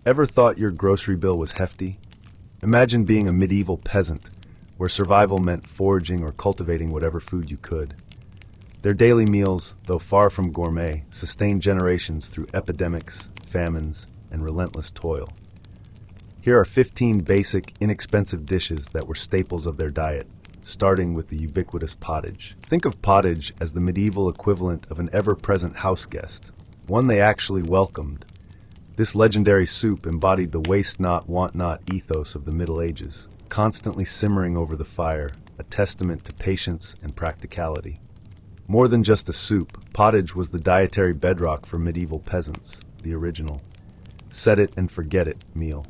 Ever thought your grocery bill was hefty? Imagine being a medieval peasant, where survival meant foraging or cultivating whatever food you could. Their daily meals, though far from gourmet, sustained generations through epidemics, famines, and relentless toil. Here are 15 basic, inexpensive dishes that were staples of their diet, starting with the ubiquitous pottage. Think of pottage as the medieval equivalent of an ever-present house guest, one they actually welcomed. This legendary soup embodied the waste not, want not ethos of the Middle Ages, constantly simmering over the fire, a testament to patience and practicality. More than just a soup, pottage was the dietary bedrock for medieval peasants, the original set it and forget it meal.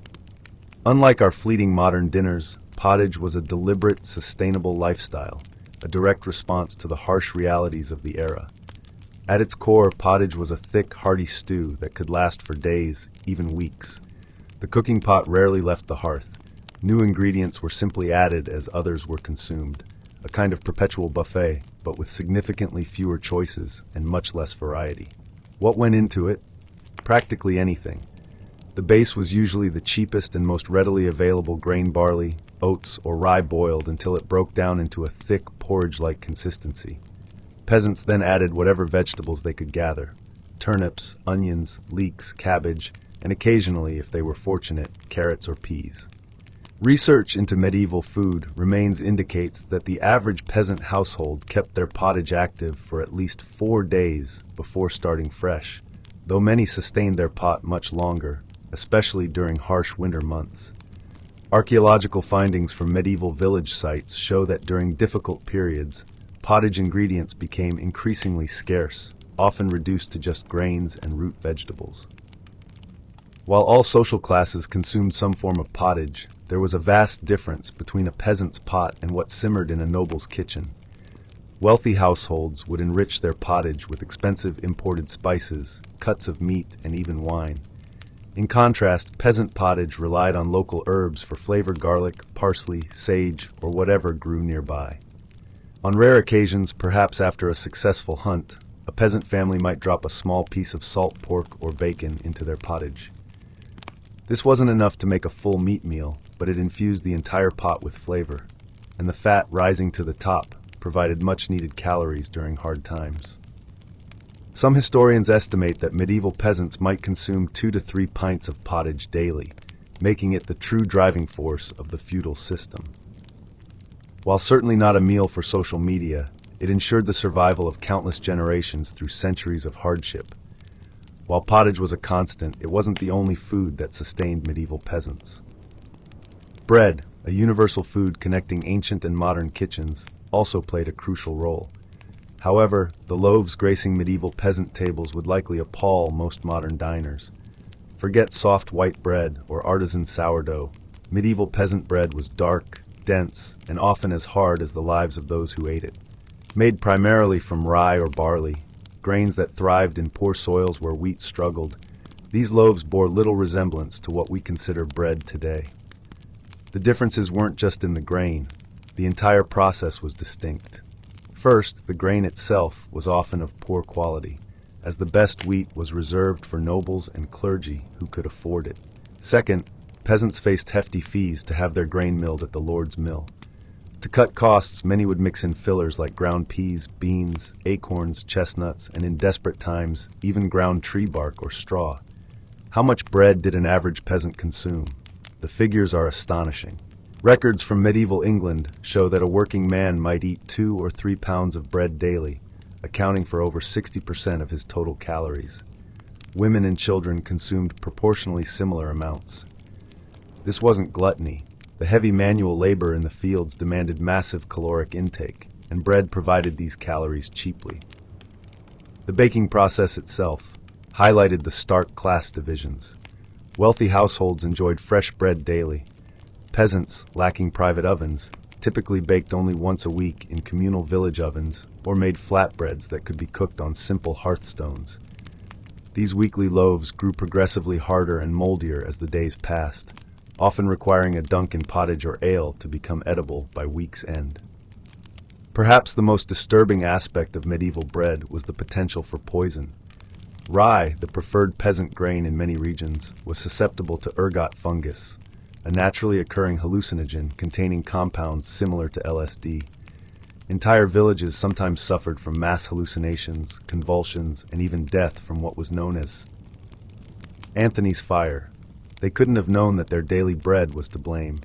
Unlike our fleeting modern dinners, pottage was a deliberate, sustainable lifestyle, a direct response to the harsh realities of the era. At its core, pottage was a thick, hearty stew that could last for days, even weeks. The cooking pot rarely left the hearth. New ingredients were simply added as others were consumed, a kind of perpetual buffet, but with significantly fewer choices and much less variety. What went into it? Practically anything. The base was usually the cheapest and most readily available grain barley, oats, or rye boiled until it broke down into a thick, porridge-like consistency. Peasants then added whatever vegetables they could gather: turnips, onions, leeks, cabbage, and occasionally, if they were fortunate, carrots or peas. Research into medieval food remains indicates that the average peasant household kept their pottage active for at least 4 days before starting fresh, though many sustained their pot much longer, especially during harsh winter months. Archaeological findings from medieval village sites show that during difficult periods, pottage ingredients became increasingly scarce, often reduced to just grains and root vegetables. While all social classes consumed some form of pottage, there was a vast difference between a peasant's pot and what simmered in a noble's kitchen. Wealthy households would enrich their pottage with expensive imported spices, cuts of meat, and even wine. In contrast, peasant pottage relied on local herbs for flavor: garlic, parsley, sage, or whatever grew nearby. On rare occasions, perhaps after a successful hunt, a peasant family might drop a small piece of salt pork or bacon into their pottage. This wasn't enough to make a full meat meal, but it infused the entire pot with flavor, and the fat rising to the top provided much-needed calories during hard times. Some historians estimate that medieval peasants might consume 2 to 3 pints of pottage daily, making it the true driving force of the feudal system. While certainly not a meal for social media, it ensured the survival of countless generations through centuries of hardship. While pottage was a constant, it wasn't the only food that sustained medieval peasants. Bread, a universal food connecting ancient and modern kitchens, also played a crucial role. However, the loaves gracing medieval peasant tables would likely appall most modern diners. Forget soft white bread or artisan sourdough. Medieval peasant bread was dark, dense, and often as hard as the lives of those who ate it. Made primarily from rye or barley, grains that thrived in poor soils where wheat struggled, these loaves bore little resemblance to what we consider bread today. The differences weren't just in the grain. The entire process was distinct. First, the grain itself was often of poor quality, as the best wheat was reserved for nobles and clergy who could afford it. Second, peasants faced hefty fees to have their grain milled at the Lord's mill. To cut costs, many would mix in fillers like ground peas, beans, acorns, chestnuts, and in desperate times, even ground tree bark or straw. How much bread did an average peasant consume? The figures are astonishing. Records from medieval England show that a working man might eat 2 or 3 pounds of bread daily, accounting for over 60% of his total calories. Women and children consumed proportionally similar amounts. This wasn't gluttony. The heavy manual labor in the fields demanded massive caloric intake, and bread provided these calories cheaply. The baking process itself highlighted the stark class divisions. Wealthy households enjoyed fresh bread daily. Peasants, lacking private ovens, typically baked only once a week in communal village ovens or made flatbreads that could be cooked on simple hearthstones. These weekly loaves grew progressively harder and moldier as the days passed, often requiring a dunk in pottage or ale to become edible by week's end. Perhaps the most disturbing aspect of medieval bread was the potential for poison. Rye, the preferred peasant grain in many regions, was susceptible to ergot fungus, a naturally occurring hallucinogen containing compounds similar to LSD. Entire villages sometimes suffered from mass hallucinations, convulsions, and even death from what was known as Anthony's fire. They couldn't have known that their daily bread was to blame.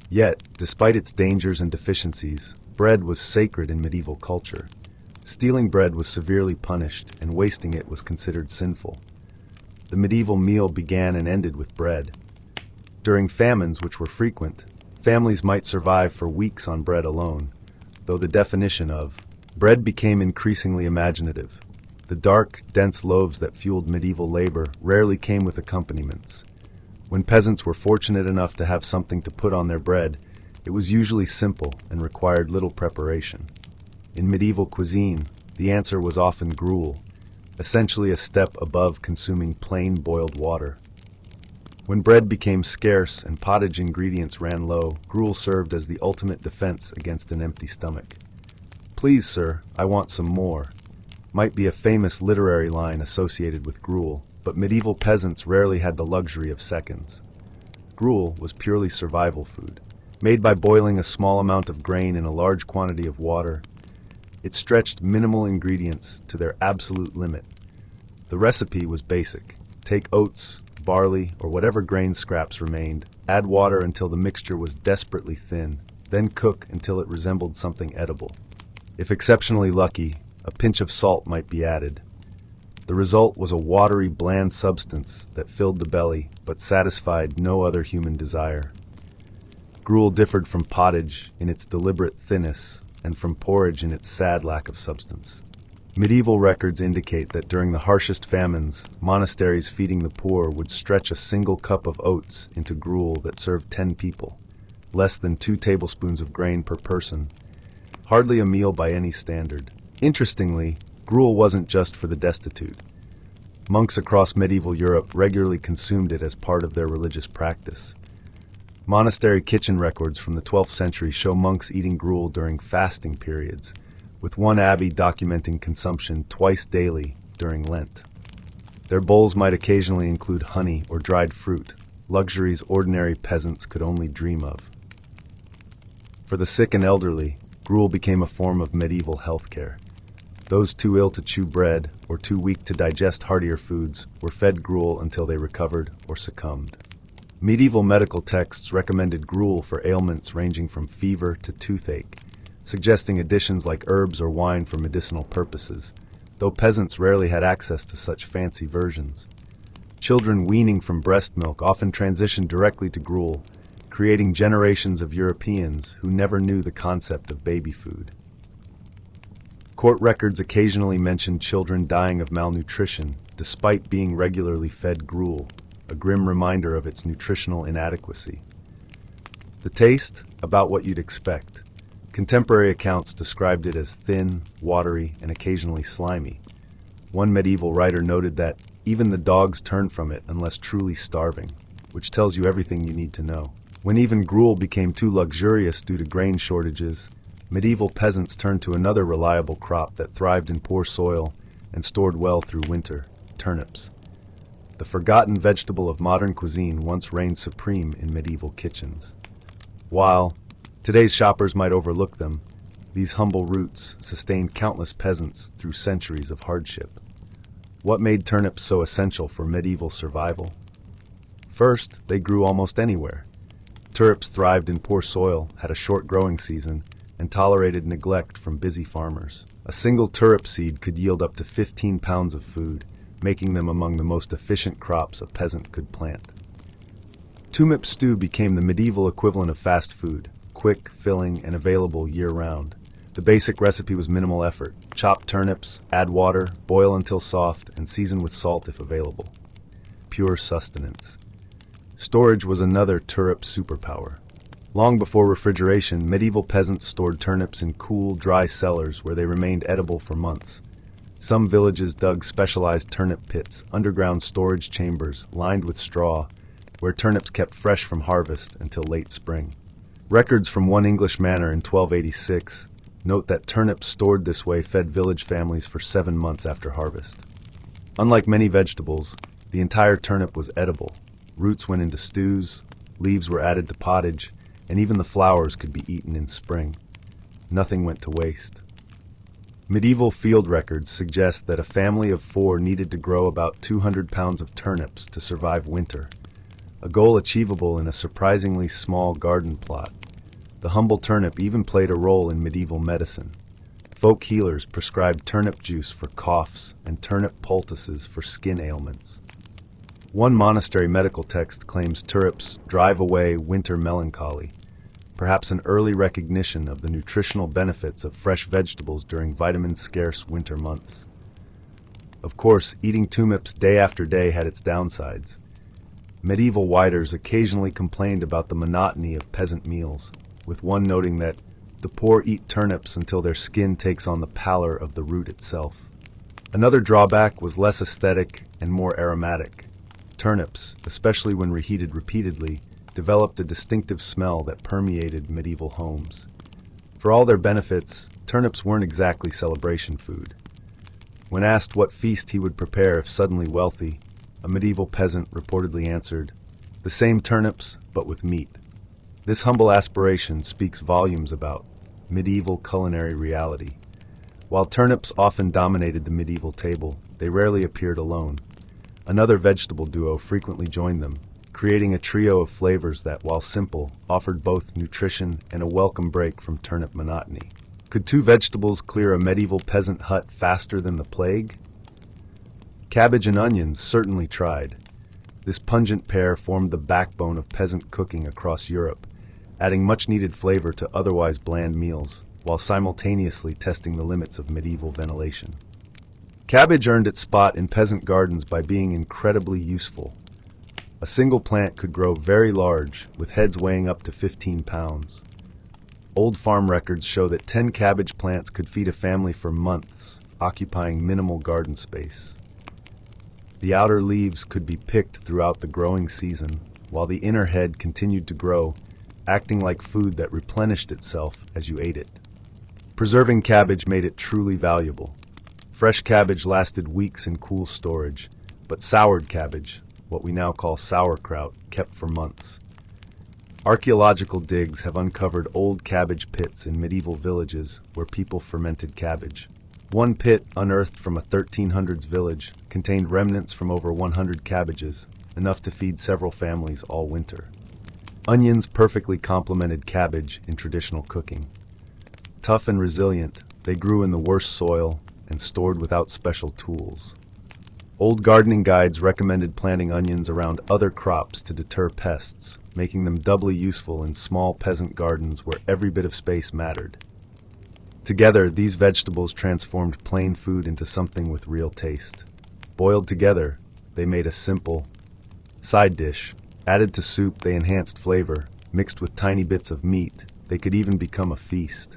Yet, despite its dangers and deficiencies, bread was sacred in medieval culture. Stealing bread was severely punished, and wasting it was considered sinful. The medieval meal began and ended with bread. During famines, which were frequent, families might survive for weeks on bread alone, though the definition of bread became increasingly imaginative. The dark, dense loaves that fueled medieval labor rarely came with accompaniments. When peasants were fortunate enough to have something to put on their bread, it was usually simple and required little preparation. In medieval cuisine, the answer was often gruel, essentially a step above consuming plain boiled water. When bread became scarce and pottage ingredients ran low, gruel served as the ultimate defense against an empty stomach. "Please, sir, I want some more," might be a famous literary line associated with gruel, but medieval peasants rarely had the luxury of seconds. Gruel was purely survival food. Made by boiling a small amount of grain in a large quantity of water, it stretched minimal ingredients to their absolute limit. The recipe was basic. Take oats, barley, or whatever grain scraps remained, add water until the mixture was desperately thin, then cook until it resembled something edible. If exceptionally lucky, a pinch of salt might be added. The result was a watery, bland substance that filled the belly but satisfied no other human desire. Gruel differed from pottage in its deliberate thinness and from porridge in its sad lack of substance. Medieval records indicate that during the harshest famines, monasteries feeding the poor would stretch a single cup of oats into gruel that served 10 people, less than 2 tablespoons of grain per person. Hardly a meal by any standard. Interestingly, gruel wasn't just for the destitute. Monks across medieval Europe regularly consumed it as part of their religious practice. Monastery kitchen records from the 12th century show monks eating gruel during fasting periods, with one abbey documenting consumption twice daily during Lent. Their bowls might occasionally include honey or dried fruit, luxuries ordinary peasants could only dream of. For the sick and elderly, gruel became a form of medieval healthcare. Those too ill to chew bread or too weak to digest heartier foods were fed gruel until they recovered or succumbed. Medieval medical texts recommended gruel for ailments ranging from fever to toothache, suggesting additions like herbs or wine for medicinal purposes, though peasants rarely had access to such fancy versions. Children weaning from breast milk often transitioned directly to gruel, creating generations of Europeans who never knew the concept of baby food. Court records occasionally mention children dying of malnutrition despite being regularly fed gruel, a grim reminder of its nutritional inadequacy. The taste? About what you'd expect. Contemporary accounts described it as thin, watery, and occasionally slimy. One medieval writer noted that even the dogs turned from it unless truly starving, which tells you everything you need to know. When even gruel became too luxurious due to grain shortages, medieval peasants turned to another reliable crop that thrived in poor soil and stored well through winter: turnips. The forgotten vegetable of modern cuisine once reigned supreme in medieval kitchens. While today's shoppers might overlook them, these humble roots sustained countless peasants through centuries of hardship. What made turnips so essential for medieval survival? First, they grew almost anywhere. Turnips thrived in poor soil, had a short growing season, and tolerated neglect from busy farmers. A single turnip seed could yield up to 15 pounds of food, making them among the most efficient crops a peasant could plant. Turnip stew became the medieval equivalent of fast food, quick, filling, and available year-round. The basic recipe was minimal effort. Chop turnips, add water, boil until soft, and season with salt if available. Pure sustenance. Storage was another turnip superpower. Long before refrigeration, medieval peasants stored turnips in cool, dry cellars where they remained edible for months. Some villages dug specialized turnip pits, underground storage chambers lined with straw, where turnips kept fresh from harvest until late spring. Records from one English manor in 1286 note that turnips stored this way fed village families for 7 months after harvest. Unlike many vegetables, the entire turnip was edible. Roots went into stews, leaves were added to pottage, and even the flowers could be eaten in spring. Nothing went to waste. Medieval field records suggest that a family of 4 needed to grow about 200 pounds of turnips to survive winter, a goal achievable in a surprisingly small garden plot. The humble turnip even played a role in medieval medicine. Folk healers prescribed turnip juice for coughs and turnip poultices for skin ailments. One monastery medical text claims turnips drive away winter melancholy, perhaps an early recognition of the nutritional benefits of fresh vegetables during vitamin-scarce winter months. Of course, eating turnips day after day had its downsides. Medieval writers occasionally complained about the monotony of peasant meals, with one noting that the poor eat turnips until their skin takes on the pallor of the root itself. Another drawback was less aesthetic and more aromatic. Turnips, especially when reheated repeatedly, developed a distinctive smell that permeated medieval homes. For all their benefits, turnips weren't exactly celebration food. When asked what feast he would prepare if suddenly wealthy, a medieval peasant reportedly answered, "The same turnips, but with meat." This humble aspiration speaks volumes about medieval culinary reality. While turnips often dominated the medieval table, they rarely appeared alone. Another vegetable duo frequently joined them, creating a trio of flavors that, while simple, offered both nutrition and a welcome break from turnip monotony. Could 2 vegetables clear a medieval peasant hut faster than the plague? Cabbage and onions certainly tried. This pungent pair formed the backbone of peasant cooking across Europe, adding much-needed flavor to otherwise bland meals, while simultaneously testing the limits of medieval ventilation. Cabbage earned its spot in peasant gardens by being incredibly useful. A single plant could grow very large, with heads weighing up to 15 pounds. Old farm records show that 10 cabbage plants could feed a family for months, occupying minimal garden space. The outer leaves could be picked throughout the growing season, while the inner head continued to grow, acting like food that replenished itself as you ate it. Preserving cabbage made it truly valuable. Fresh cabbage lasted weeks in cool storage, but soured cabbage, what we now call sauerkraut, kept for months. Archaeological digs have uncovered old cabbage pits in medieval villages where people fermented cabbage. One pit, unearthed from a 1300s village, contained remnants from over 100 cabbages, enough to feed several families all winter. Onions perfectly complemented cabbage in traditional cooking. Tough and resilient, they grew in the worst soil and stored without special tools. Old gardening guides recommended planting onions around other crops to deter pests, making them doubly useful in small peasant gardens where every bit of space mattered. Together, these vegetables transformed plain food into something with real taste. Boiled together, they made a simple side dish. Added to soup, they enhanced flavor. Mixed with tiny bits of meat, they could even become a feast.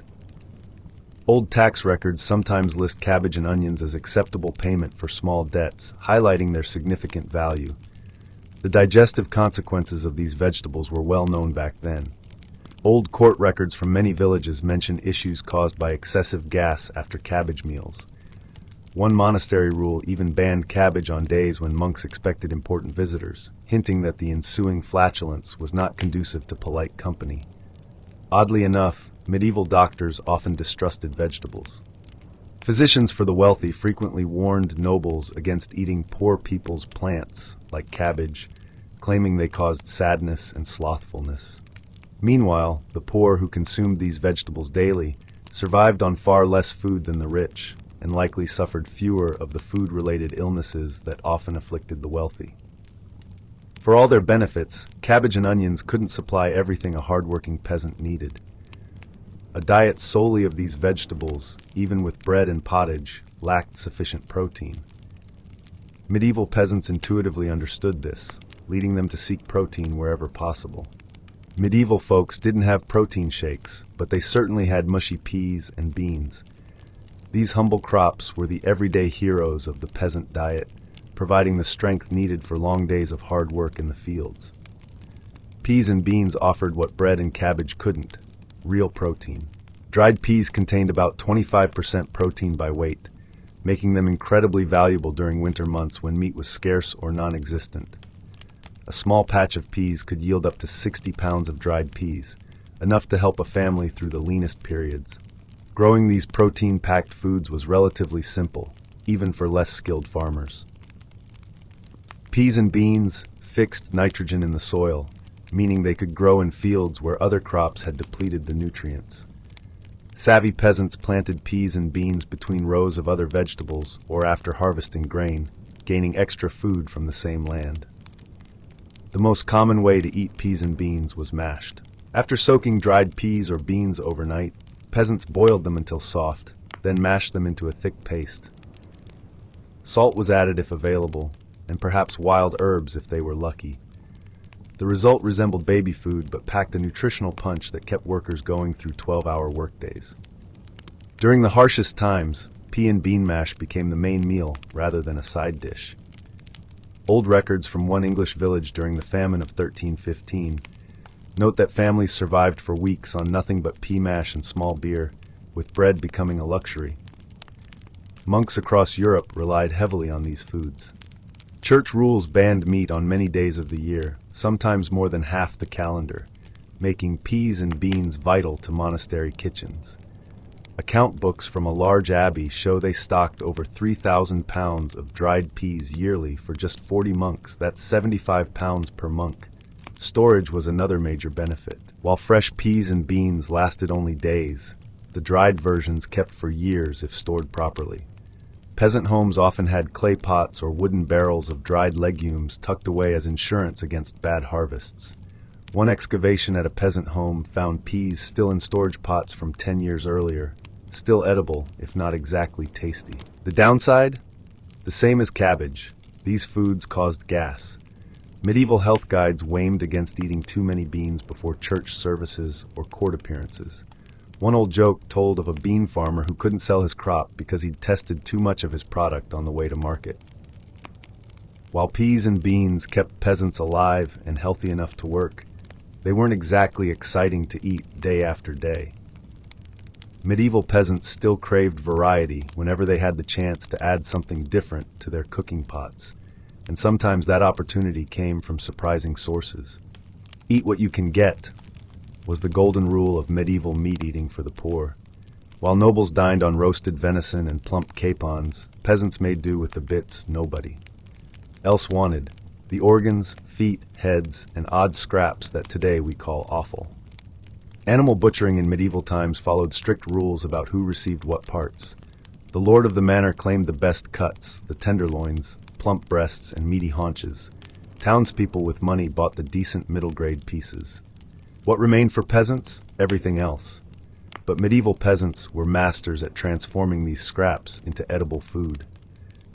Old tax records sometimes list cabbage and onions as acceptable payment for small debts, highlighting their significant value. The digestive consequences of these vegetables were well known back then. Old court records from many villages mention issues caused by excessive gas after cabbage meals. One monastery rule even banned cabbage on days when monks expected important visitors, hinting that the ensuing flatulence was not conducive to polite company. Oddly enough, medieval doctors often distrusted vegetables. Physicians for the wealthy frequently warned nobles against eating poor people's plants, like cabbage, claiming they caused sadness and slothfulness. Meanwhile, the poor who consumed these vegetables daily survived on far less food than the rich, and likely suffered fewer of the food-related illnesses that often afflicted the wealthy. For all their benefits, cabbage and onions couldn't supply everything a hard-working peasant needed. A diet solely of these vegetables, even with bread and pottage, lacked sufficient protein. Medieval peasants intuitively understood this, leading them to seek protein wherever possible. Medieval folks didn't have protein shakes, but they certainly had mushy peas and beans. These humble crops were the everyday heroes of the peasant diet, providing the strength needed for long days of hard work in the fields. Peas and beans offered what bread and cabbage couldn't: real protein. Dried peas contained about 25% protein by weight, making them incredibly valuable during winter months when meat was scarce or non-existent. A small patch of peas could yield up to 60 pounds of dried peas, enough to help a family through the leanest periods. Growing these protein-packed foods was relatively simple, even for less skilled farmers. Peas and beans fixed nitrogen in the soil, meaning they could grow in fields where other crops had depleted the nutrients. Savvy peasants planted peas and beans between rows of other vegetables or after harvesting grain, gaining extra food from the same land. The most common way to eat peas and beans was mashed. After soaking dried peas or beans overnight, peasants boiled them until soft, then mashed them into a thick paste. Salt was added if available, and perhaps wild herbs if they were lucky. The result resembled baby food but packed a nutritional punch that kept workers going through 12-hour workdays. During the harshest times, pea and bean mash became the main meal rather than a side dish. Old records from one English village during the famine of 1315 note that families survived for weeks on nothing but pea mash and small beer, with bread becoming a luxury. Monks across Europe relied heavily on these foods. Church rules banned meat on many days of the year, sometimes more than half the calendar, making peas and beans vital to monastery kitchens. Account books from a large abbey show they stocked over 3,000 pounds of dried peas yearly for just 40 monks. That's 75 pounds per monk. Storage was another major benefit. While fresh peas and beans lasted only days, the dried versions kept for years if stored properly. Peasant homes often had clay pots or wooden barrels of dried legumes tucked away as insurance against bad harvests. One excavation at a peasant home found peas still in storage pots from 10 years earlier, still edible, if not exactly tasty. The downside? The same as cabbage. These foods caused gas. Medieval health guides warned against eating too many beans before church services or court appearances. One old joke told of a bean farmer who couldn't sell his crop because he'd tested too much of his product on the way to market. While peas and beans kept peasants alive and healthy enough to work, they weren't exactly exciting to eat day after day. Medieval peasants still craved variety whenever they had the chance to add something different to their cooking pots, and sometimes that opportunity came from surprising sources. Eat what you can get was the golden rule of medieval meat-eating for the poor. While nobles dined on roasted venison and plump capons, peasants made do with the bits nobody else wanted, the organs, feet, heads, and odd scraps that today we call offal. Animal butchering in medieval times followed strict rules about who received what parts. The lord of the manor claimed the best cuts, the tenderloins, plump breasts, and meaty haunches. Townspeople with money bought the decent middle-grade pieces. What remained for peasants? Everything else. But medieval peasants were masters at transforming these scraps into edible food.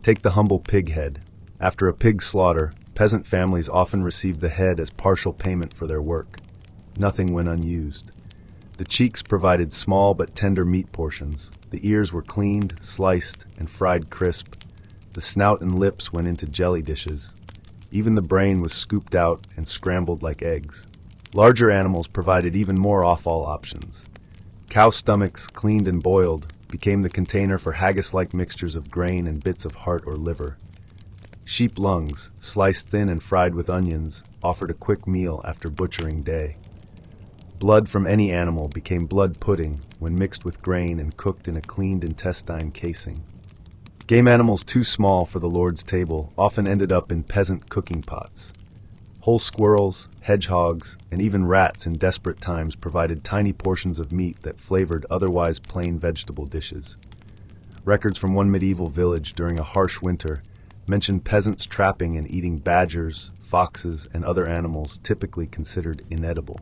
Take the humble pig head. After a pig slaughter, peasant families often received the head as partial payment for their work. Nothing went unused. The cheeks provided small but tender meat portions. The ears were cleaned, sliced, and fried crisp. The snout and lips went into jelly dishes. Even the brain was scooped out and scrambled like eggs. Larger animals provided even more offal options. Cow stomachs, cleaned and boiled, became the container for haggis-like mixtures of grain and bits of heart or liver. Sheep lungs, sliced thin and fried with onions, offered a quick meal after butchering day. Blood from any animal became blood pudding when mixed with grain and cooked in a cleaned intestine casing. Game animals too small for the lord's table often ended up in peasant cooking pots. Whole squirrels, hedgehogs, and even rats in desperate times provided tiny portions of meat that flavored otherwise plain vegetable dishes. Records from one medieval village during a harsh winter mention peasants trapping and eating badgers, foxes, and other animals typically considered inedible.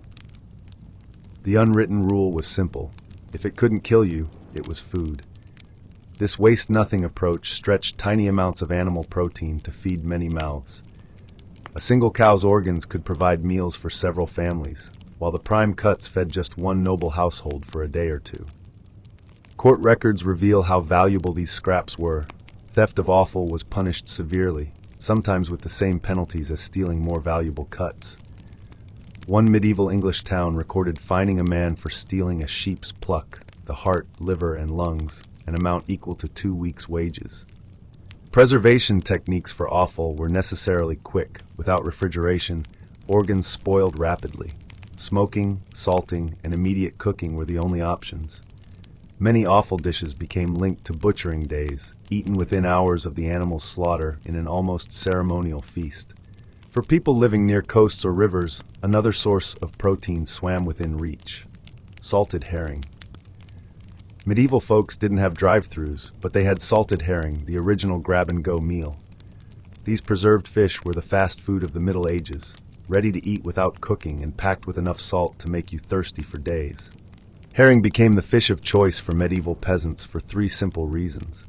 The unwritten rule was simple. If it couldn't kill you, it was food. This waste-nothing approach stretched tiny amounts of animal protein to feed many mouths. A single cow's organs could provide meals for several families, while the prime cuts fed just one noble household for a day or two. Court records reveal how valuable these scraps were. Theft of offal was punished severely, sometimes with the same penalties as stealing more valuable cuts. One medieval English town recorded fining a man for stealing a sheep's pluck, the heart, liver, and lungs, an amount equal to 2 weeks' wages. Preservation techniques for offal were necessarily quick. Without refrigeration, organs spoiled rapidly. Smoking, salting, and immediate cooking were the only options. Many offal dishes became linked to butchering days, eaten within hours of the animal's slaughter in an almost ceremonial feast. For people living near coasts or rivers, another source of protein swam within reach: salted herring. Medieval folks didn't have drive-thrus, but they had salted herring, the original grab-and-go meal. These preserved fish were the fast food of the Middle Ages, ready to eat without cooking and packed with enough salt to make you thirsty for days. Herring became the fish of choice for medieval peasants for 3 simple reasons.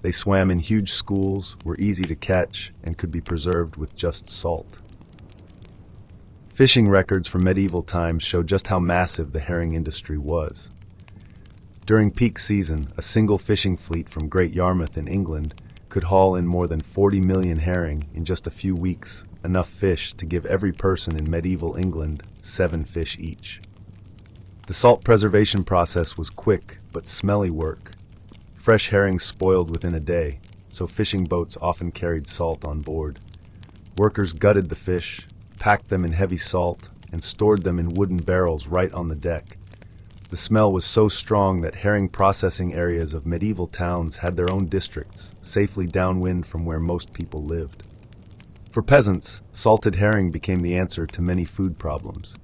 They swam in huge schools, were easy to catch, and could be preserved with just salt. Fishing records from medieval times show just how massive the herring industry was. During peak season, a single fishing fleet from Great Yarmouth in England could haul in more than 40 million herring in just a few weeks, enough fish to give every person in medieval England 7 fish each. The salt preservation process was quick but smelly work. Fresh herring spoiled within a day, so fishing boats often carried salt on board. Workers gutted the fish, packed them in heavy salt, and stored them in wooden barrels right on the deck. The smell was so strong that herring processing areas of medieval towns had their own districts, safely downwind from where most people lived. For peasants, salted herring became the answer to many food problems.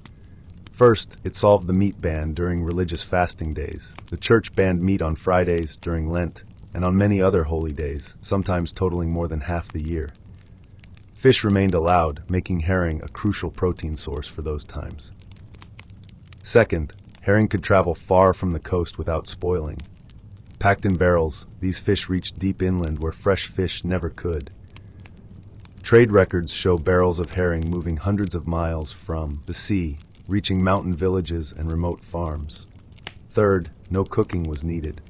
First, it solved the meat ban during religious fasting days. The church banned meat on Fridays during Lent and on many other holy days, sometimes totaling more than half the year. Fish remained allowed, making herring a crucial protein source for those times. Second, herring could travel far from the coast without spoiling. Packed in barrels, these fish reached deep inland where fresh fish never could. Trade records show barrels of herring moving hundreds of miles from the sea, reaching mountain villages and remote farms. Third, no cooking was needed.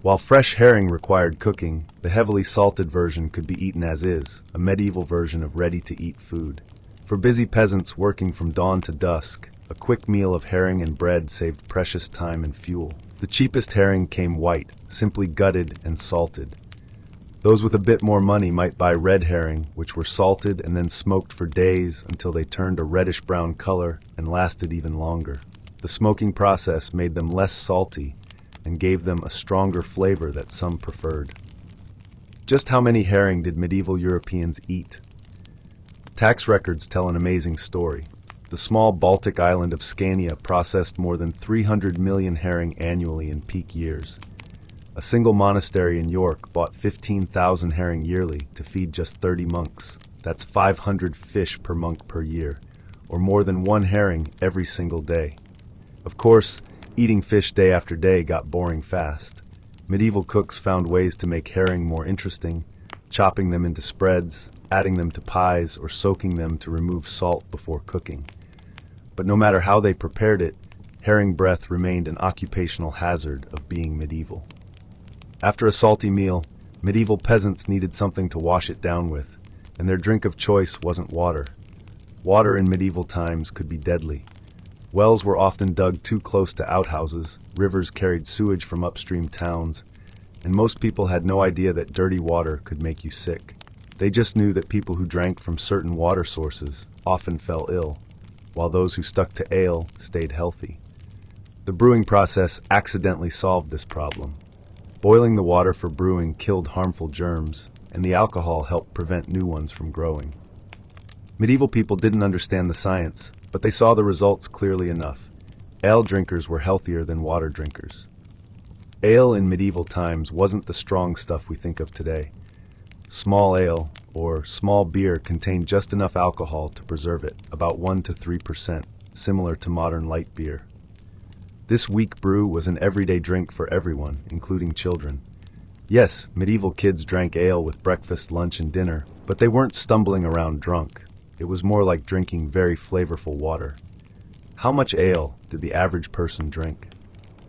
While fresh herring required cooking, the heavily salted version could be eaten as is, a medieval version of ready-to-eat food. For busy peasants working from dawn to dusk, a quick meal of herring and bread saved precious time and fuel. The cheapest herring came white, simply gutted and salted. Those with a bit more money might buy red herring, which were salted and then smoked for days until they turned a reddish-brown color and lasted even longer. The smoking process made them less salty and gave them a stronger flavor that some preferred. Just how many herring did medieval Europeans eat? Tax records tell an amazing story. The small Baltic island of Scania processed more than 300 million herring annually in peak years. A single monastery in York bought 15,000 herring yearly to feed just 30 monks. That's 500 fish per monk per year, or more than 1 herring every single day. Of course, eating fish day after day got boring fast. Medieval cooks found ways to make herring more interesting, chopping them into spreads, adding them to pies, or soaking them to remove salt before cooking. But no matter how they prepared it, herring breath remained an occupational hazard of being medieval. After a salty meal, medieval peasants needed something to wash it down with, and their drink of choice wasn't water. Water in medieval times could be deadly. Wells were often dug too close to outhouses, rivers carried sewage from upstream towns, and most people had no idea that dirty water could make you sick. They just knew that people who drank from certain water sources often fell ill, while those who stuck to ale stayed healthy. The brewing process accidentally solved this problem. Boiling the water for brewing killed harmful germs, and the alcohol helped prevent new ones from growing. Medieval people didn't understand the science, but they saw the results clearly enough. Ale drinkers were healthier than water drinkers. Ale in medieval times wasn't the strong stuff we think of today. Small ale, or small beer, contained just enough alcohol to preserve it, about 1 to 3%, similar to modern light beer. This weak brew was an everyday drink for everyone, including children. Yes, medieval kids drank ale with breakfast, lunch, and dinner, but they weren't stumbling around drunk. It was more like drinking very flavorful water. How much ale did the average person drink?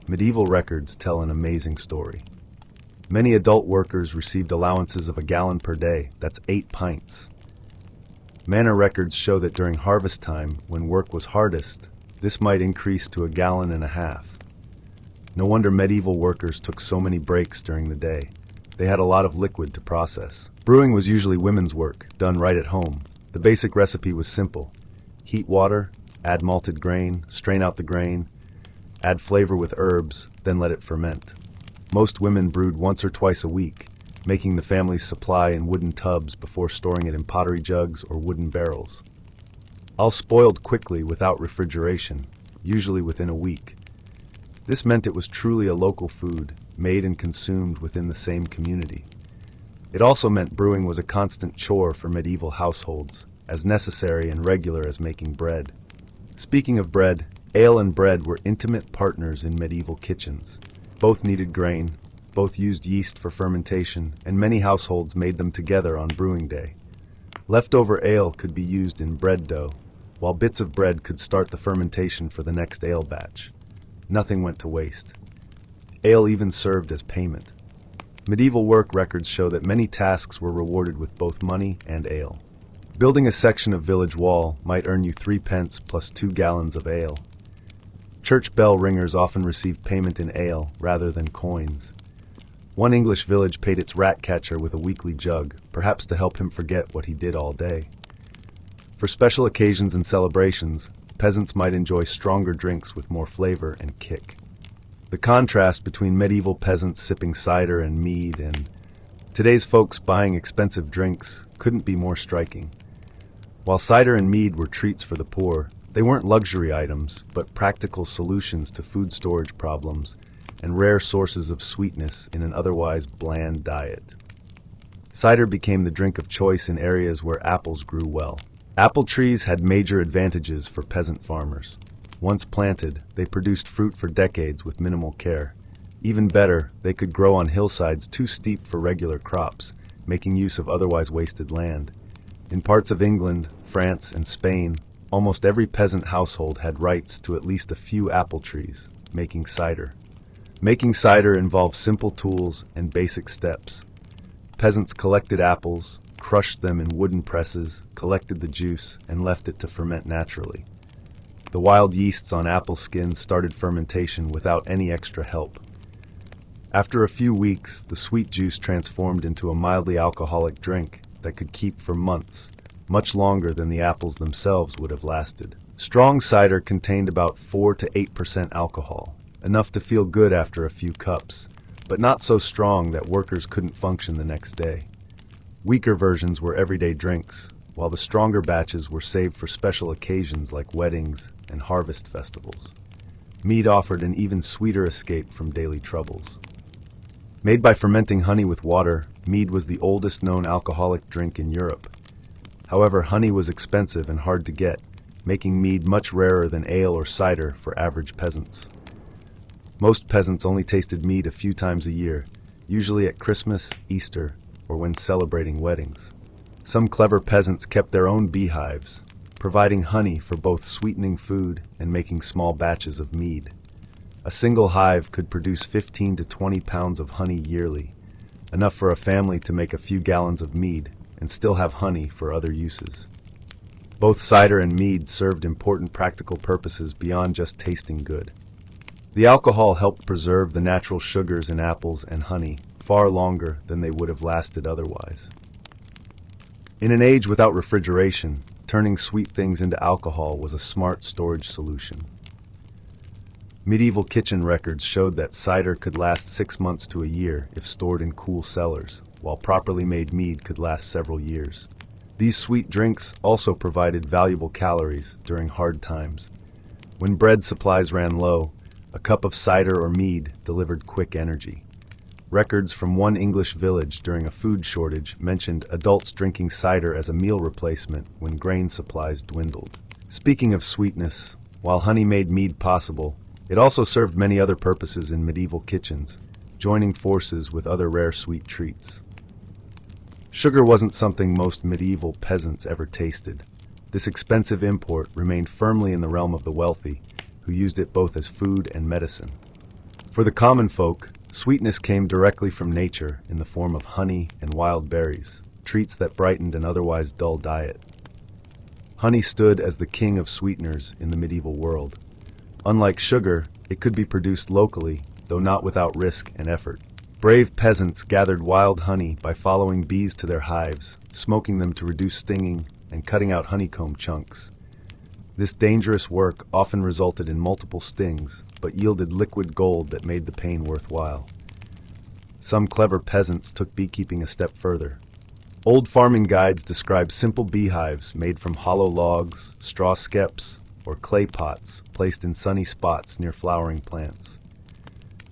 Medieval records tell an amazing story. Many adult workers received allowances of a gallon per day, that's 8 pints. Manor records show that during harvest time, when work was hardest, this might increase to 1.5 gallons. No wonder medieval workers took so many breaks during the day. They had a lot of liquid to process. Brewing was usually women's work, done right at home. The basic recipe was simple. Heat water, add malted grain, strain out the grain, add flavor with herbs, then let it ferment. Most women brewed once or twice a week, making the family's supply in wooden tubs before storing it in pottery jugs or wooden barrels. All spoiled quickly without refrigeration, usually within a week. This meant it was truly a local food, made and consumed within the same community. It also meant brewing was a constant chore for medieval households, as necessary and regular as making bread. Speaking of bread, ale and bread were intimate partners in medieval kitchens. Both needed grain, both used yeast for fermentation, and many households made them together on brewing day. Leftover ale could be used in bread dough, while bits of bread could start the fermentation for the next ale batch. Nothing went to waste. Ale even served as payment. Medieval work records show that many tasks were rewarded with both money and ale. Building a section of village wall might earn you 3 pence plus 2 gallons of ale. Church bell ringers often received payment in ale rather than coins. One English village paid its rat catcher with a weekly jug, perhaps to help him forget what he did all day. For special occasions and celebrations, peasants might enjoy stronger drinks with more flavor and kick. The contrast between medieval peasants sipping cider and mead and today's folks buying expensive drinks couldn't be more striking. While cider and mead were treats for the poor, they weren't luxury items, but practical solutions to food storage problems and rare sources of sweetness in an otherwise bland diet. Cider became the drink of choice in areas where apples grew well. Apple trees had major advantages for peasant farmers. Once planted, they produced fruit for decades with minimal care. Even better, they could grow on hillsides too steep for regular crops, making use of otherwise wasted land. In parts of England, France, and Spain, almost every peasant household had rights to at least a few apple trees, making cider. Making cider involved simple tools and basic steps. Peasants collected apples, crushed them in wooden presses, collected the juice, and left it to ferment naturally. The wild yeasts on apple skins started fermentation without any extra help. After a few weeks, the sweet juice transformed into a mildly alcoholic drink that could keep for months, much longer than the apples themselves would have lasted. Strong cider contained about 4 to 8% alcohol, enough to feel good after a few cups, but not so strong that workers couldn't function the next day. Weaker versions were everyday drinks, while the stronger batches were saved for special occasions like weddings and harvest festivals. Mead offered an even sweeter escape from daily troubles. Made by fermenting honey with water, mead was the oldest known alcoholic drink in Europe. However, honey was expensive and hard to get, making mead much rarer than ale or cider for average peasants. Most peasants only tasted mead a few times a year, usually at Christmas, Easter, or when celebrating weddings. Some clever peasants kept their own beehives, providing honey for both sweetening food and making small batches of mead. A single hive could produce 15 to 20 pounds of honey yearly, enough for a family to make a few gallons of mead and still have honey for other uses. Both cider and mead served important practical purposes beyond just tasting good. The alcohol helped preserve the natural sugars in apples and honey far longer than they would have lasted otherwise. In an age without refrigeration, turning sweet things into alcohol was a smart storage solution. Medieval kitchen records showed that cider could last 6 months to a year if stored in cool cellars, while properly made mead could last several years. These sweet drinks also provided valuable calories during hard times. When bread supplies ran low, a cup of cider or mead delivered quick energy. Records from one English village during a food shortage mentioned adults drinking cider as a meal replacement when grain supplies dwindled. Speaking of sweetness, while honey made mead possible, it also served many other purposes in medieval kitchens, joining forces with other rare sweet treats. Sugar wasn't something most medieval peasants ever tasted. This expensive import remained firmly in the realm of the wealthy, who used it both as food and medicine. For the common folk, sweetness came directly from nature in the form of honey and wild berries, treats that brightened an otherwise dull diet. Honey stood as the king of sweeteners in the medieval world. Unlike sugar, it could be produced locally, though not without risk and effort. Brave peasants gathered wild honey by following bees to their hives, smoking them to reduce stinging, and cutting out honeycomb chunks. This dangerous work often resulted in multiple stings, but yielded liquid gold that made the pain worthwhile. Some clever peasants took beekeeping a step further. Old farming guides describe simple beehives made from hollow logs, straw skeps, or clay pots placed in sunny spots near flowering plants.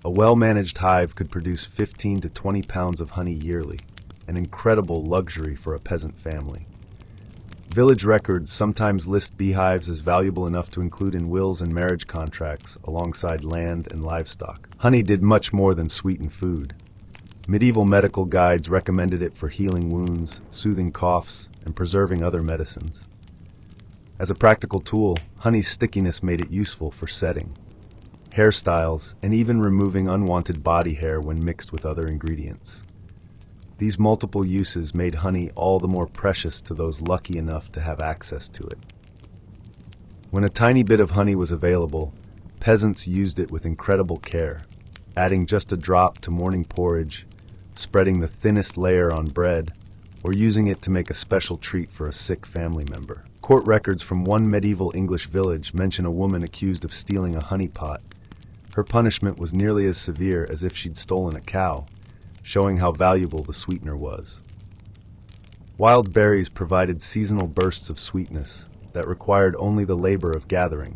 A well-managed hive could produce 15 to 20 pounds of honey yearly, an incredible luxury for a peasant family. Village records sometimes list beehives as valuable enough to include in wills and marriage contracts alongside land and livestock. Honey did much more than sweeten food. Medieval medical guides recommended it for healing wounds, soothing coughs, and preserving other medicines. As a practical tool, honey's stickiness made it useful for setting, hairstyles, and even removing unwanted body hair when mixed with other ingredients. These multiple uses made honey all the more precious to those lucky enough to have access to it. When a tiny bit of honey was available, peasants used it with incredible care, adding just a drop to morning porridge, spreading the thinnest layer on bread, or using it to make a special treat for a sick family member. Court records from one medieval English village mention a woman accused of stealing a honey pot. Her punishment was nearly as severe as if she'd stolen a cow, showing how valuable the sweetener was. Wild berries provided seasonal bursts of sweetness that required only the labor of gathering.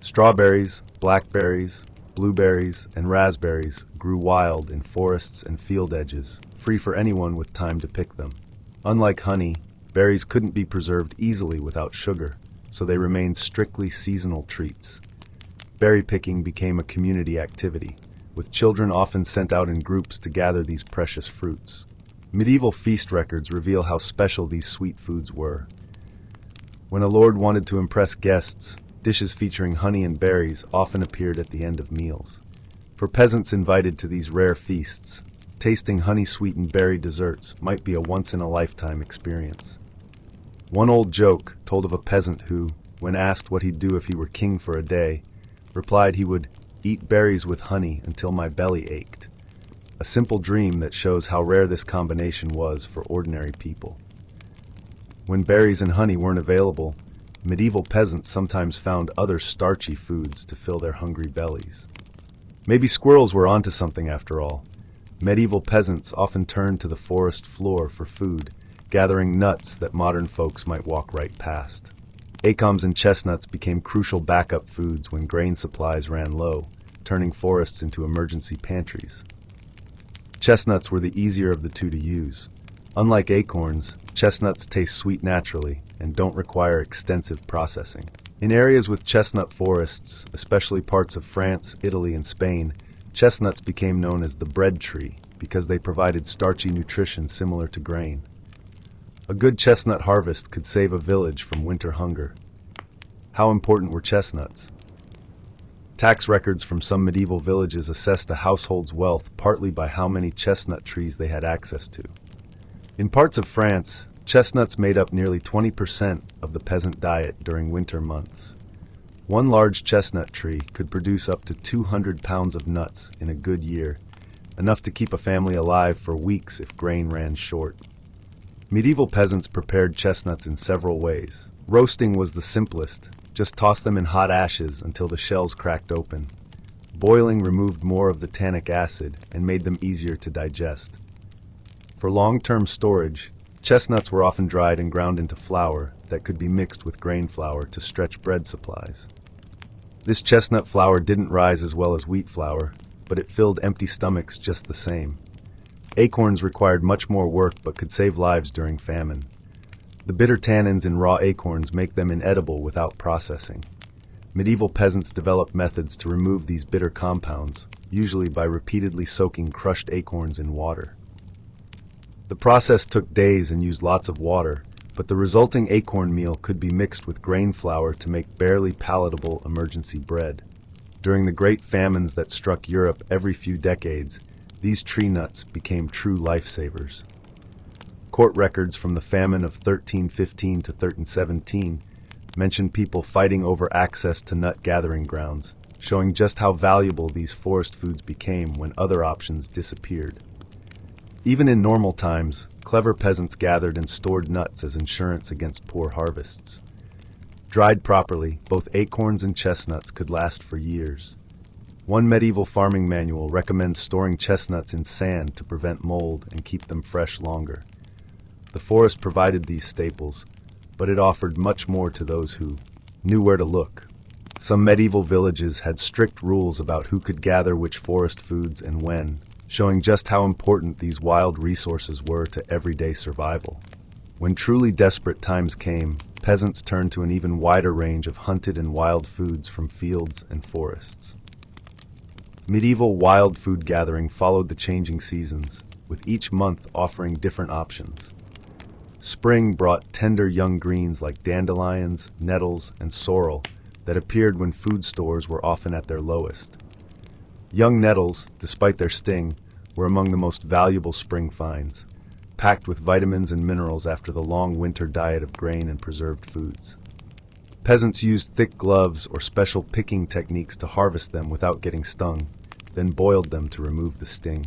Strawberries, blackberries, blueberries, and raspberries grew wild in forests and field edges, free for anyone with time to pick them. Unlike honey, berries couldn't be preserved easily without sugar, so they remained strictly seasonal treats. Berry picking became a community activity, with children often sent out in groups to gather these precious fruits. Medieval feast records reveal how special these sweet foods were. When a lord wanted to impress guests, dishes featuring honey and berries often appeared at the end of meals. For peasants invited to these rare feasts, tasting honey-sweetened berry desserts might be a once-in-a-lifetime experience. One old joke told of a peasant who, when asked what he'd do if he were king for a day, replied he would eat berries with honey until my belly ached. A simple dream that shows how rare this combination was for ordinary people. When berries and honey weren't available, medieval peasants sometimes found other starchy foods to fill their hungry bellies. Maybe squirrels were onto something after all. Medieval peasants often turned to the forest floor for food, gathering nuts that modern folks might walk right past. Acorns and chestnuts became crucial backup foods when grain supplies ran low, turning forests into emergency pantries. Chestnuts were the easier of the two to use. Unlike acorns, chestnuts taste sweet naturally and don't require extensive processing. In areas with chestnut forests, especially parts of France, Italy, and Spain, chestnuts became known as the bread tree because they provided starchy nutrition similar to grain. A good chestnut harvest could save a village from winter hunger. How important were chestnuts? Tax records from some medieval villages assessed a household's wealth partly by how many chestnut trees they had access to. In parts of France, chestnuts made up nearly 20% of the peasant diet during winter months. One large chestnut tree could produce up to 200 pounds of nuts in a good year, enough to keep a family alive for weeks if grain ran short. Medieval peasants prepared chestnuts in several ways. Roasting was the simplest. Just toss them in hot ashes until the shells cracked open. Boiling removed more of the tannic acid and made them easier to digest. For long-term storage, chestnuts were often dried and ground into flour that could be mixed with grain flour to stretch bread supplies. This chestnut flour didn't rise as well as wheat flour, but it filled empty stomachs just the same. Acorns required much more work but could save lives during famine. The bitter tannins in raw acorns make them inedible without processing. Medieval peasants developed methods to remove these bitter compounds, usually by repeatedly soaking crushed acorns in water. The process took days and used lots of water, but the resulting acorn meal could be mixed with grain flour to make barely palatable emergency bread. During the great famines that struck Europe every few decades, these tree nuts became true lifesavers. Court records from the famine of 1315 to 1317 mention people fighting over access to nut gathering grounds, showing just how valuable these forest foods became when other options disappeared. Even in normal times, clever peasants gathered and stored nuts as insurance against poor harvests. Dried properly, both acorns and chestnuts could last for years. One medieval farming manual recommends storing chestnuts in sand to prevent mold and keep them fresh longer. The forest provided these staples, but it offered much more to those who knew where to look. Some medieval villages had strict rules about who could gather which forest foods and when, showing just how important these wild resources were to everyday survival. When truly desperate times came, peasants turned to an even wider range of hunted and wild foods from fields and forests. Medieval wild food gathering followed the changing seasons, with each month offering different options. Spring brought tender young greens like dandelions, nettles, and sorrel that appeared when food stores were often at their lowest. Young nettles, despite their sting, were among the most valuable spring finds, packed with vitamins and minerals after the long winter diet of grain and preserved foods. Peasants used thick gloves or special picking techniques to harvest them without getting stung, then boiled them to remove the sting.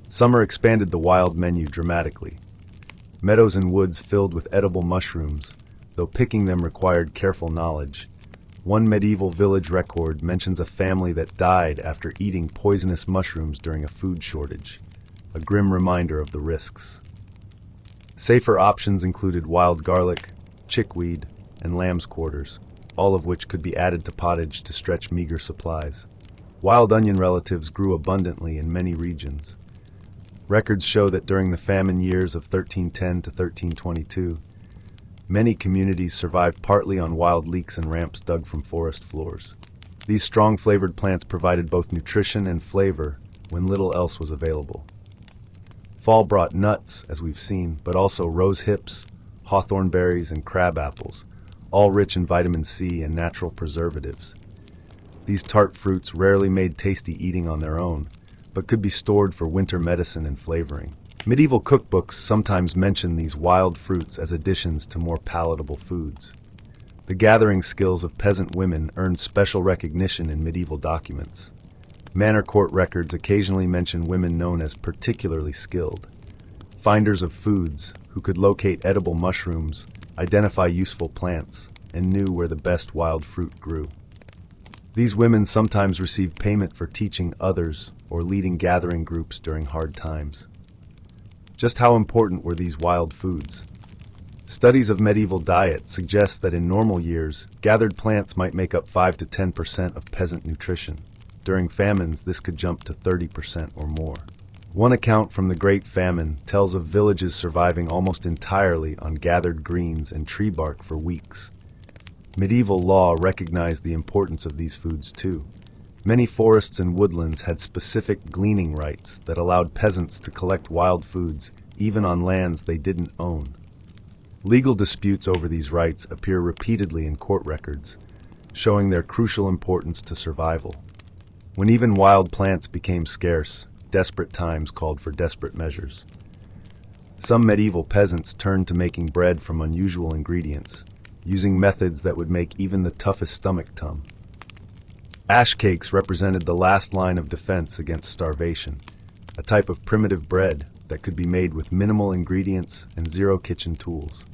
Summer expanded the wild menu dramatically. Meadows and woods filled with edible mushrooms, though picking them required careful knowledge. One medieval village record mentions a family that died after eating poisonous mushrooms during a food shortage, a grim reminder of the risks. Safer options included wild garlic, chickweed, and lamb's quarters, all of which could be added to pottage to stretch meager supplies. Wild onion relatives grew abundantly in many regions. Records show that during the famine years of 1310 to 1322, many communities survived partly on wild leeks and ramps dug from forest floors. These strong flavored plants provided both nutrition and flavor when little else was available. Fall brought nuts, as we've seen, but also rose hips, hawthorn berries, and crab apples, all rich in vitamin C and natural preservatives. These tart fruits rarely made tasty eating on their own, but could be stored for winter medicine and flavoring. Medieval cookbooks sometimes mention these wild fruits as additions to more palatable foods. The gathering skills of peasant women earned special recognition in medieval documents. Manor court records occasionally mention women known as particularly skilled, finders of foods who could locate edible mushrooms, identify useful plants, and knew where the best wild fruit grew. These women sometimes received payment for teaching others or leading gathering groups during hard times. Just how important were these wild foods? Studies of medieval diet suggest that in normal years, gathered plants might make up 5 to 10% of peasant nutrition. During famines, this could jump to 30% or more. One account from the Great Famine tells of villages surviving almost entirely on gathered greens and tree bark for weeks. Medieval law recognized the importance of these foods too. Many forests and woodlands had specific gleaning rights that allowed peasants to collect wild foods even on lands they didn't own. Legal disputes over these rights appear repeatedly in court records, showing their crucial importance to survival. When even wild plants became scarce, desperate times called for desperate measures. Some medieval peasants turned to making bread from unusual ingredients, using methods that would make even the toughest stomach numb. Ash cakes represented the last line of defense against starvation, a type of primitive bread that could be made with minimal ingredients and zero kitchen tools.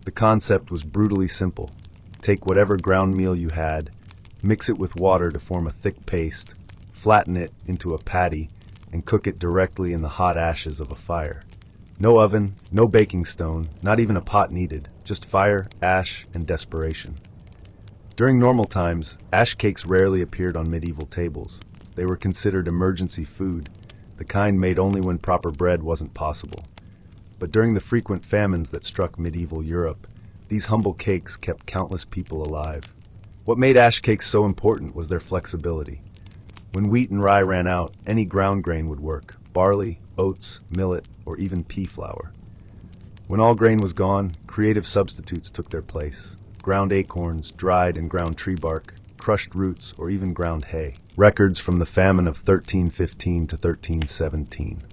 The concept was brutally simple. Take whatever ground meal you had, mix it with water to form a thick paste, flatten it into a patty, and cook it directly in the hot ashes of a fire. No oven, no baking stone, not even a pot needed, just fire, ash, and desperation. During normal times, ash cakes rarely appeared on medieval tables. They were considered emergency food, the kind made only when proper bread wasn't possible. But during the frequent famines that struck medieval Europe, these humble cakes kept countless people alive. What made ash cakes so important was their flexibility. When wheat and rye ran out, any ground grain would work: barley, oats, millet, or even pea flour. When all grain was gone, creative substitutes took their place: ground acorns, dried and ground tree bark, crushed roots, or even ground hay. Records from the famine of 1315 to 1317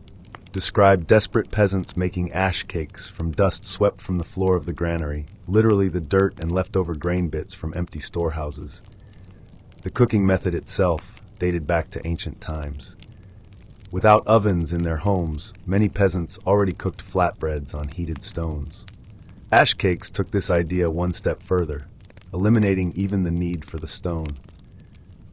describe desperate peasants making ash cakes from dust swept from the floor of the granary, literally the dirt and leftover grain bits from empty storehouses. The cooking method itself dated back to ancient times. Without ovens in their homes, many peasants already cooked flatbreads on heated stones. Ash cakes took this idea one step further, eliminating even the need for the stone.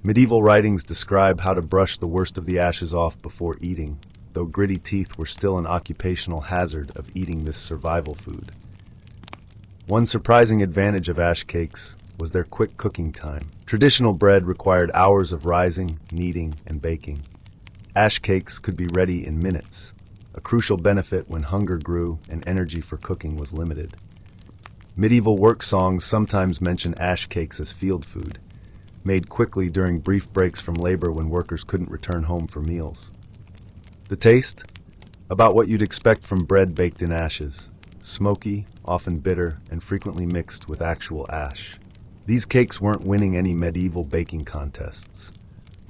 Medieval writings describe how to brush the worst of the ashes off before eating, though gritty teeth were still an occupational hazard of eating this survival food. One surprising advantage of ash cakes was their quick cooking time. Traditional bread required hours of rising, kneading, and baking. Ash cakes could be ready in minutes, a crucial benefit when hunger grew and energy for cooking was limited. Medieval work songs sometimes mention ash cakes as field food, made quickly during brief breaks from labor when workers couldn't return home for meals. The taste? About what you'd expect from bread baked in ashes. Smoky, often bitter, and frequently mixed with actual ash. These cakes weren't winning any medieval baking contests.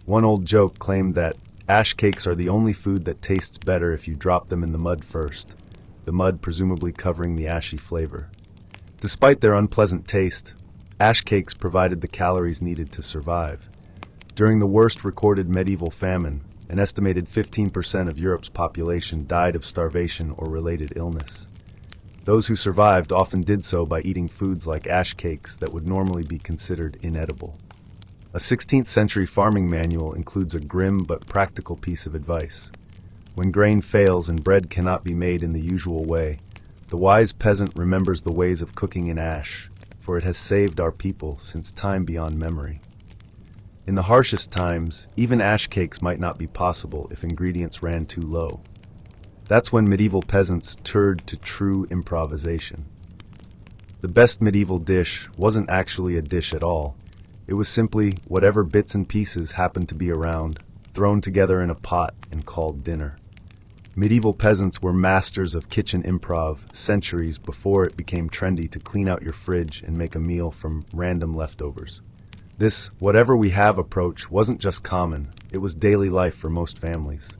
One old joke claimed that ash cakes are the only food that tastes better if you drop them in the mud first, the mud presumably covering the ashy flavor. Despite their unpleasant taste, ash cakes provided the calories needed to survive. During the worst recorded medieval famine, an estimated 15% of Europe's population died of starvation or related illness. Those who survived often did so by eating foods like ash cakes that would normally be considered inedible. A 16th century farming manual includes a grim but practical piece of advice. When grain fails and bread cannot be made in the usual way, the wise peasant remembers the ways of cooking in ash, for it has saved our people since time beyond memory. In the harshest times, even ash cakes might not be possible if ingredients ran too low. That's when medieval peasants turned to true improvisation. The best medieval dish wasn't actually a dish at all. It was simply whatever bits and pieces happened to be around, thrown together in a pot and called dinner. Medieval peasants were masters of kitchen improv centuries before it became trendy to clean out your fridge and make a meal from random leftovers. This whatever we have approach wasn't just common, it was daily life for most families.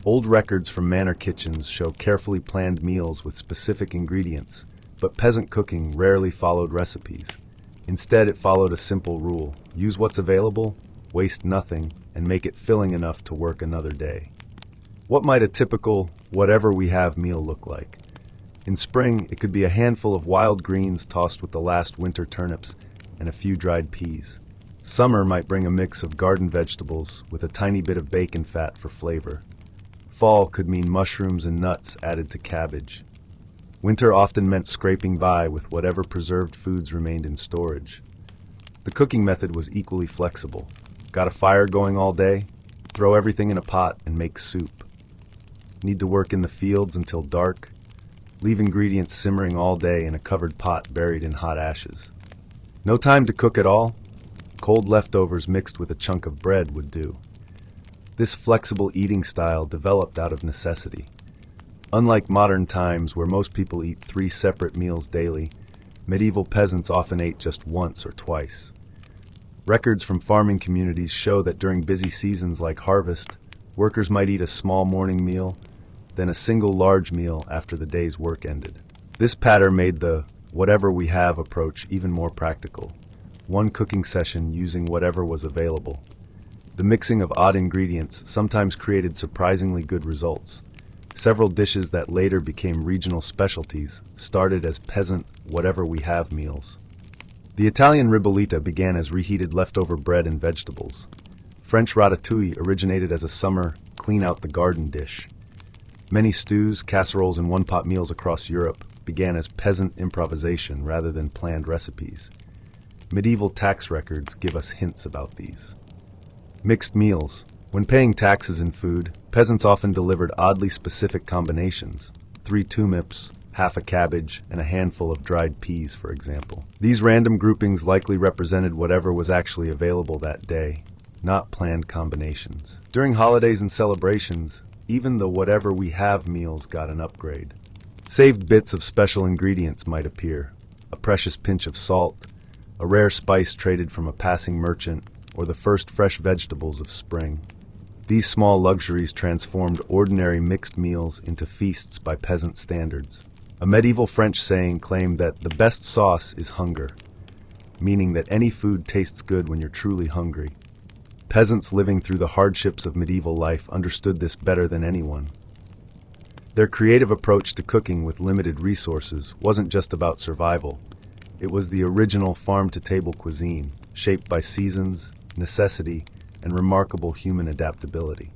Old records from manor kitchens show carefully planned meals with specific ingredients, but peasant cooking rarely followed recipes. Instead, it followed a simple rule: use what's available, waste nothing, and make it filling enough to work another day. What might a typical whatever we have meal look like? In spring, it could be a handful of wild greens tossed with the last winter turnips and a few dried peas. Summer might bring a mix of garden vegetables with a tiny bit of bacon fat for flavor. Fall could mean mushrooms and nuts added to cabbage. Winter often meant scraping by with whatever preserved foods remained in storage. The cooking method was equally flexible. Got a fire going all day? Throw everything in a pot and make soup. Need to work in the fields until dark? Leave ingredients simmering all day in a covered pot buried in hot ashes. No time to cook at all? Cold leftovers mixed with a chunk of bread would do. This flexible eating style developed out of necessity. Unlike modern times where most people eat 3 separate meals daily, medieval peasants often ate just once or twice. Records from farming communities show that during busy seasons like harvest, workers might eat a small morning meal, then a single large meal after the day's work ended. This pattern made the whatever we have approach even more practical. One cooking session using whatever was available. The mixing of odd ingredients sometimes created surprisingly good results. Several dishes that later became regional specialties started as peasant whatever we have meals. The Italian ribollita began as reheated leftover bread and vegetables. French ratatouille originated as a summer clean-out-the-garden dish. Many stews, casseroles, and one-pot meals across Europe began as peasant improvisation rather than planned recipes. Medieval tax records give us hints about these. Mixed meals. When paying taxes in food, peasants often delivered oddly specific combinations: 3 turnips, half a cabbage, and a handful of dried peas, for example. These random groupings likely represented whatever was actually available that day, not planned combinations. During holidays and celebrations, even the whatever we have meals got an upgrade. Saved bits of special ingredients might appear: a precious pinch of salt, a rare spice traded from a passing merchant, or the first fresh vegetables of spring. These small luxuries transformed ordinary mixed meals into feasts by peasant standards. A medieval French saying claimed that the best sauce is hunger. meaning that any food tastes good when you're truly hungry. Peasants living through the hardships of medieval life understood this better than anyone. Their creative approach to cooking with limited resources wasn't just about survival. It was the original farm-to-table cuisine, shaped by seasons, necessity, and remarkable human adaptability.